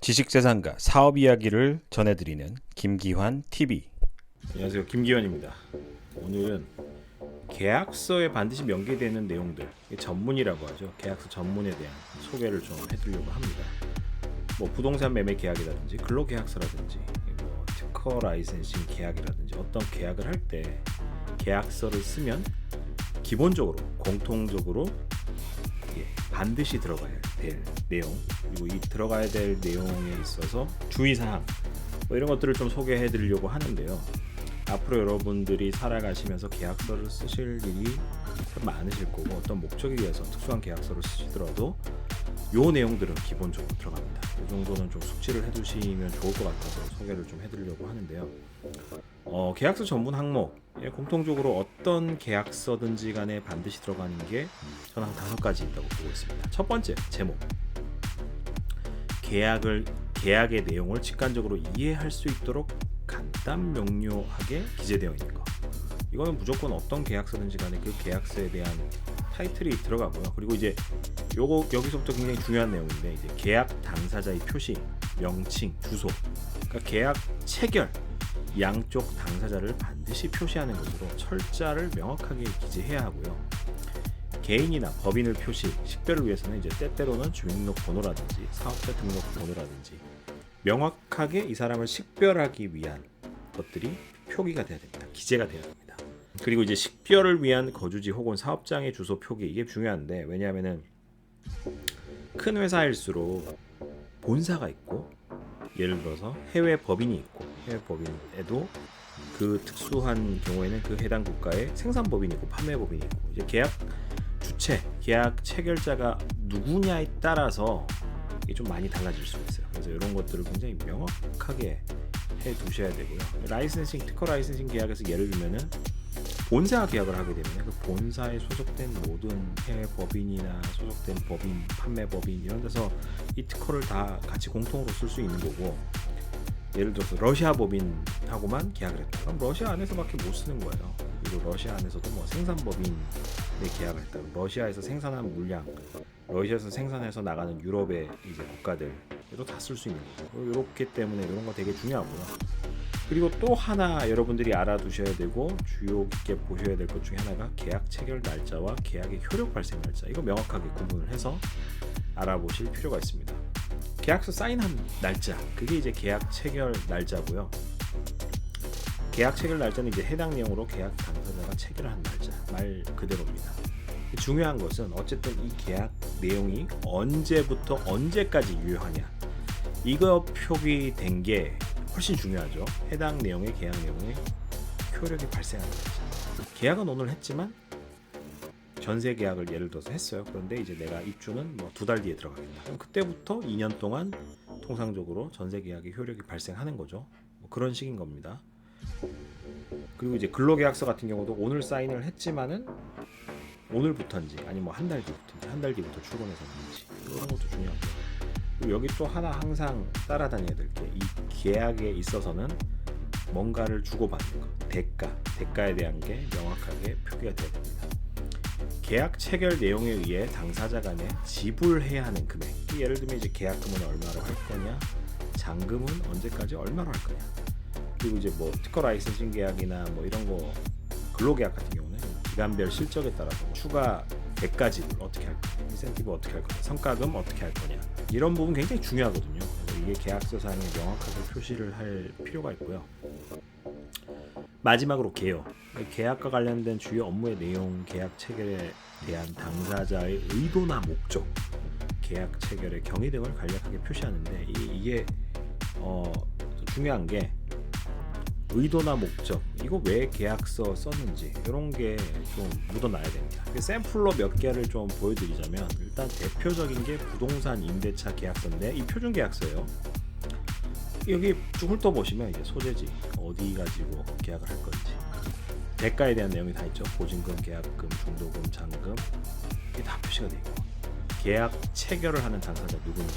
지식재산가 사업 이야기를 전해드리는 김기환 TV. 안녕하세요, 김기환입니다. 오늘은 계약서에 반드시 명기되는 내용들, 전문이라고 하죠. 계약서 전문에 대한 소개를 좀 해드리려고 합니다. 뭐 부동산 매매 계약이라든지 근로계약서라든지 뭐 특허 라이센싱 계약이라든지 어떤 계약을 할 때 계약서를 쓰면 기본적으로 공통적으로 반드시 들어가야 될 내용, 그리고 이 들어가야 될 내용에 있어서 주의사항 뭐 이런 것들을 좀 소개해 드리려고 하는데요. 앞으로 여러분들이 살아가시면서 계약서를 쓰실 일이 많으실 거고, 어떤 목적에 의해서 특수한 계약서를 쓰시더라도 요 내용들은 기본적으로 들어갑니다. 이 정도는 좀 숙지를 해두시면 좋을 것 같아서 소개를 좀 해드리려고 하는데요. 계약서 전문 항목, 공통적으로 어떤 계약서든지 간에 반드시 들어가는 게 저는 한 5가지 있다고 보고 있습니다. 첫 번째, 제목. 계약의 내용을 직관적으로 이해할 수 있도록 간단 명료하게 기재되어 있는 거. 이거는 무조건 어떤 계약서든지 간에 그 계약서에 대한 타이틀이 들어가고요. 그리고 이제 요거 여기서부터 굉장히 중요한 내용인데, 이제 계약 당사자의 표시, 명칭, 주소. 그러니까 계약 체결 양쪽 당사자를 반드시 표시하는 것으로 철자를 명확하게 기재해야 하고요. 개인이나 법인을 표시, 식별을 위해서는 이제 때때로는 주민등록번호라든지 사업자 등록번호라든지 명확하게 이 사람을 식별하기 위한 것들이 표기가 돼야 됩니다. 기재가 돼야 됩니다. 그리고 이제 식별을 위한 거주지 혹은 사업장의 주소 표기, 이게 중요한데, 왜냐하면은 큰 회사일수록 본사가 있고, 예를 들어서 해외 법인이 있고, 해외 법인에도 그 특수한 경우에는 그 해당 국가에 생산 법인이 있고 판매 법인이 있고, 이제 계약 주체, 계약 체결자가 누구냐에 따라서 이게 좀 많이 달라질 수가 있어요. 그래서 이런 것들을 굉장히 명확하게 해 두셔야 되고요. 라이센싱, 특허 라이센싱 계약에서 예를 들면은 본사 계약을 하게 되면 그 본사에 소속된 모든 해외 법인이나 소속된 법인, 판매 법인 이런 데서 이 특허를 다 같이 공통으로 쓸 수 있는 거고, 예를 들어서 러시아 법인하고만 계약을 했다. 그럼 러시아 안에서밖에 못 쓰는 거예요. 그리고 러시아 안에서도 뭐 생산 법인에 계약을 했다. 러시아에서 생산한 물량, 러시아에서 생산해서 나가는 유럽의 이제 국가들도 다 쓸 수 있는 거고, 이렇기 때문에 이런 거 되게 중요하고요. 그리고 또 하나 여러분들이 알아두셔야 되고 주의 깊게 보셔야 될 것 중에 하나가 계약 체결 날짜와 계약의 효력 발생 날짜. 이거 명확하게 구분을 해서 알아보실 필요가 있습니다. 계약서 사인한 날짜, 그게 이제 계약 체결 날짜고요. 계약 체결 날짜는 이제 해당 내용으로 계약 당사자가 체결한 날짜, 말 그대로입니다. 중요한 것은 어쨌든 이 계약 내용이 언제부터 언제까지 유효하냐, 이거 표기된 게 훨씬 중요하죠. 해당 내용의 계약 내용의 효력이 발생하는 날짜. 계약은 오늘 했지만 전세 계약을 예를 들어서 했어요. 그런데 이제 내가 입주는 뭐 2달 뒤에 들어가겠다. 그럼 그때부터 2년 동안 통상적으로 전세 계약의 효력이 발생하는 거죠. 뭐 그런 식인 겁니다. 그리고 이제 근로계약서 같은 경우도 오늘 사인을 했지만은 오늘부터인지 아니면 뭐 한 달 뒤부터인지, 한 달 뒤부터 출근해서인지, 이런 것도 중요하고요. 그리고 여기 또 하나 항상 따라다녀야 될 게, 이 계약에 있어서는 뭔가를 주고받는 것, 대가에 대한 게 명확하게 표기가 되어야 됩니다. 계약 체결 내용에 의해 당사자 간에 지불해야 하는 금액, 예를 들면 이제 계약금은 얼마로 할 거냐, 잔금은 언제까지 얼마로 할 거냐, 그리고 이제 뭐 특허 라이센싱 계약이나 뭐 이런 거 근로계약 같은 경우는 기간별 실적에 따라서 추가 대가 지불 어떻게 할 거냐, 인센티브 어떻게 할 거냐, 성과금 어떻게 할 거냐, 이런 부분 굉장히 중요하거든요. 이게 계약서상에 명확하게 표시를 할 필요가 있고요. 마지막으로 개요. 계약과 관련된 주요 업무의 내용, 계약 체결에 대한 당사자의 의도나 목적, 계약 체결의 경위 등을 간략하게 표시하는데, 이게 중요한 게 의도나 목적, 이거 왜 계약서 썼는지 이런 게 좀 묻어놔야 됩니다. 샘플로 몇 개를 좀 보여드리자면, 일단 대표적인 게 부동산 임대차 계약서인데, 이 표준 계약서예요. 여기 쭉 훑어보시면 이제 소재지, 어디 가지고 계약을 할 건지, 대가에 대한 내용이 다 있죠. 보증금, 계약금, 중도금, 잔금, 이게 다 표시가 되어 있고, 계약 체결을 하는 당사자 누군지,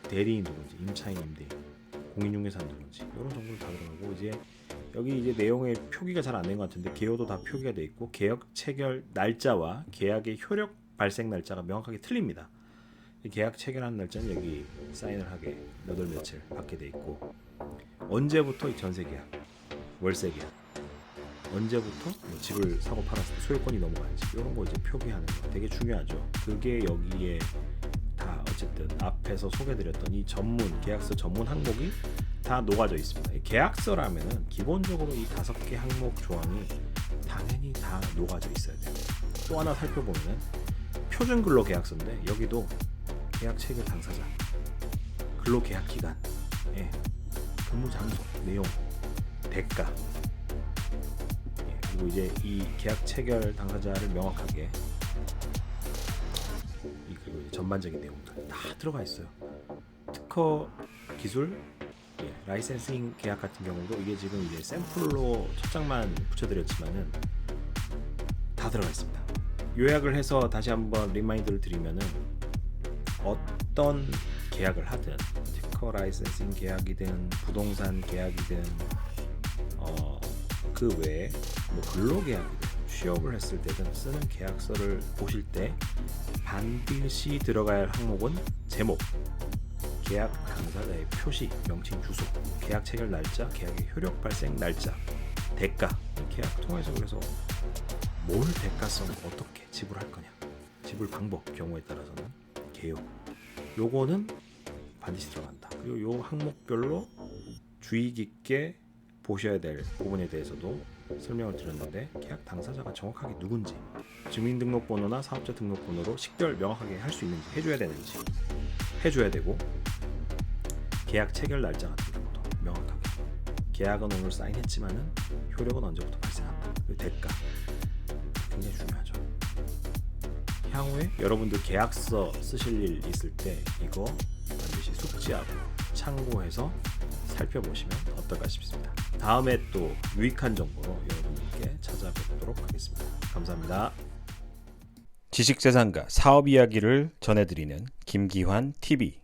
대리인 누군지, 임차인, 임대인, 공인중개사 누군지, 이런 정보를 다 들어가고, 이제 여기 이제 내용의 표기가 잘 안 된 것 같은데 개요도 다 표기가 되어 있고, 계약 체결 날짜와 계약의 효력 발생 날짜가 명확하게 틀립니다. 이 계약 체결하는 날짜는 여기 사인을 하게 몇 월 며칠 받게 돼 있고, 언제부터 이 전세 계약, 월세 계약, 언제부터 뭐 집을 사고 팔았을 때 소유권이 넘어가는지 이런 거 이제 표기하는 거 되게 중요하죠. 그게 여기에 다 어쨌든 앞에서 소개드렸던 이 전문 계약서 전문 항목이 다 녹아져 있습니다. 이 계약서라면은 기본적으로 이 5개 항목 조항이 당연히 다 녹아져 있어야 돼요. 또 하나 살펴보면은 표준 근로 계약서인데 여기도 계약 체결 당사자, 근로 계약 기간, 예, 근무 장소, 내용, 대가, 예, 그리고 이제 이 계약 체결 당사자를 명확하게 그리고 이제 전반적인 내용들 다 들어가 있어요. 특허 기술, 예, 라이센싱 계약 같은 경우도 이게 지금 이제 샘플로 첫 장만 붙여드렸지만은 다 들어가 있습니다. 요약을 해서 다시 한번 리마인드를 드리면은 어떤 계약을 하든 특허 라이센싱 계약이든 부동산 계약이든 그 외에 뭐 근로계약이든 취업을 했을 때든 쓰는 계약서를 보실 때 반드시 들어가야 할 항목은 제목, 계약 당사자의 표시, 명칭, 주소, 계약 체결 날짜, 계약의 효력 발생 날짜, 대가. 계약 통해서 그래서 뭘 대가성을 어떻게 지불할 거냐, 지불 방법 경우에 따라서는 개요. 요거는 반드시 들어간다. 그리고 요 항목별로 주의 깊게 보셔야 될 부분에 대해서도 설명을 드렸는데, 계약 당사자가 정확하게 누군지, 주민등록번호나 사업자 등록번호로 식별 명확하게 할 수 있는지, 해줘야 되는지 해줘야 되고, 계약 체결 날짜 같은 경우도 명확하게, 계약은 오늘 사인했지만은 효력은 언제부터 발생한다. 그리고 대가 굉장히 중요하죠. 향후에 여러분들 계약서 쓰실 일 있을 때 이거 반드시 숙지하고 참고해서 살펴보시면 어떨까 싶습니다. 다음에 또 유익한 정보로 여러분들께 찾아뵙도록 하겠습니다. 감사합니다. 지식재산가 사업 이야기를 전해드리는 김기환 TV.